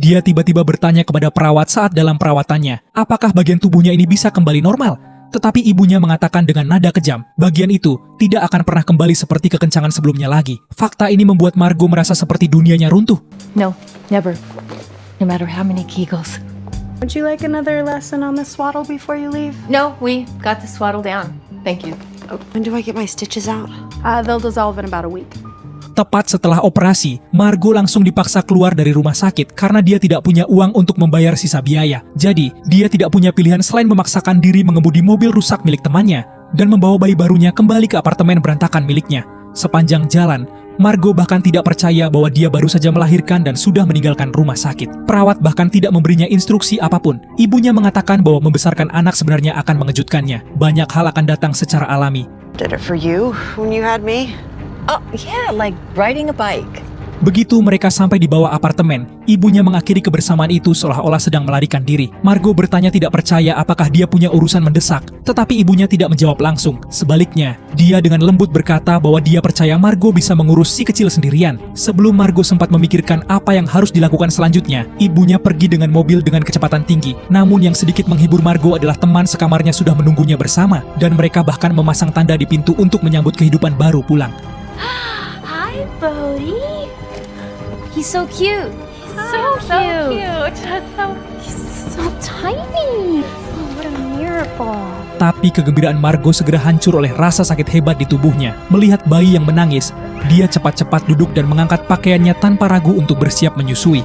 Dia tiba-tiba bertanya kepada perawat saat dalam perawatannya, apakah bagian tubuhnya ini bisa kembali normal? Tetapi ibunya mengatakan dengan nada kejam, bagian itu tidak akan pernah kembali seperti kekencangan sebelumnya lagi. Fakta ini membuat Margo merasa seperti dunianya runtuh. No, never. No matter how many Kegels. Would you like another lesson on the swaddle before you leave? No, we got the swaddle down. Thank you. When do I get my stitches out? They'll dissolve in about a week. Tepat setelah operasi, Margo langsung dipaksa keluar dari rumah sakit karena dia tidak punya uang untuk membayar sisa biaya. Jadi, dia tidak punya pilihan selain memaksakan diri mengemudi mobil rusak milik temannya dan membawa bayi barunya kembali ke apartemen berantakan miliknya. Sepanjang jalan, Margo bahkan tidak percaya bahwa dia baru saja melahirkan dan sudah meninggalkan rumah sakit. Perawat bahkan tidak memberinya instruksi apapun. Ibunya mengatakan bahwa membesarkan anak sebenarnya akan mengejutkannya. Banyak hal akan datang secara alami. Did it for you when you had me? Oh, yeah, like riding a bike. Begitu mereka sampai di bawah apartemen, ibunya mengakhiri kebersamaan itu seolah-olah sedang melarikan diri. Margo bertanya tidak percaya apakah dia punya urusan mendesak, tetapi ibunya tidak menjawab langsung. Sebaliknya, dia dengan lembut berkata bahwa dia percaya Margo bisa mengurus si kecil sendirian. Sebelum Margo sempat memikirkan apa yang harus dilakukan selanjutnya, ibunya pergi dengan mobil dengan kecepatan tinggi. Namun yang sedikit menghibur Margo adalah teman sekamarnya sudah menunggunya bersama, dan mereka bahkan memasang tanda di pintu untuk menyambut kehidupan baru pulang. Hi, Bodhi. He's so cute. So cute. He's so tiny. Oh, what a miracle. Tapi kegembiraan Margo segera hancur oleh rasa sakit hebat di tubuhnya. Melihat bayi yang menangis, dia cepat-cepat duduk dan mengangkat pakaiannya tanpa ragu untuk bersiap menyusui.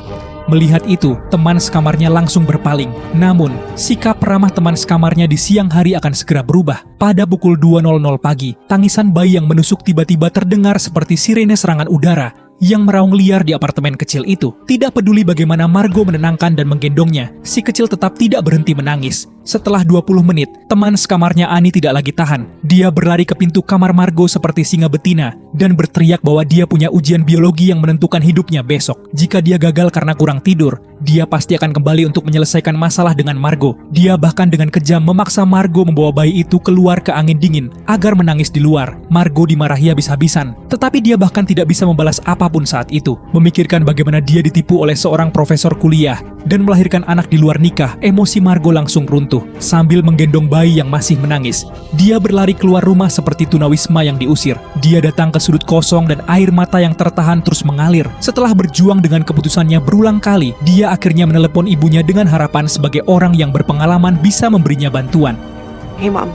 Melihat itu, teman sekamarnya langsung berpaling. Namun, sikap ramah teman sekamarnya di siang hari akan segera berubah. Pada pukul 2.00 pagi, tangisan bayi yang menusuk tiba-tiba terdengar seperti sirene serangan udara yang meraung liar di apartemen kecil itu. Tidak peduli bagaimana Margo menenangkan dan menggendongnya, si kecil tetap tidak berhenti menangis. Setelah 20 menit, teman sekamarnya Ani tidak lagi tahan. Dia berlari ke pintu kamar Margo seperti singa betina dan berteriak bahwa dia punya ujian biologi yang menentukan hidupnya besok. Jika dia gagal karena kurang tidur, dia pasti akan kembali untuk menyelesaikan masalah dengan Margo. Dia bahkan dengan kejam memaksa Margo membawa bayi itu keluar ke angin dingin agar menangis di luar. Margo dimarahi habis-habisan, tetapi dia bahkan tidak bisa membalas apapun saat itu. Memikirkan bagaimana dia ditipu oleh seorang profesor kuliah dan melahirkan anak di luar nikah, emosi Margo langsung runtuh. Sambil menggendong bayi yang masih menangis, dia berlari keluar rumah seperti tunawisma yang diusir. Dia datang ke sudut kosong dan air mata yang tertahan terus mengalir. Setelah berjuang dengan keputusannya berulang kali, dia akhirnya menelepon ibunya dengan harapan sebagai orang yang berpengalaman bisa memberinya bantuan. Hey, Mom.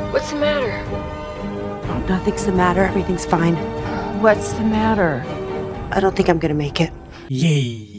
What's the matter? Oh, nothing's the matter. Everything's fine. What's the matter? I don't think I'm gonna make it. Yeay.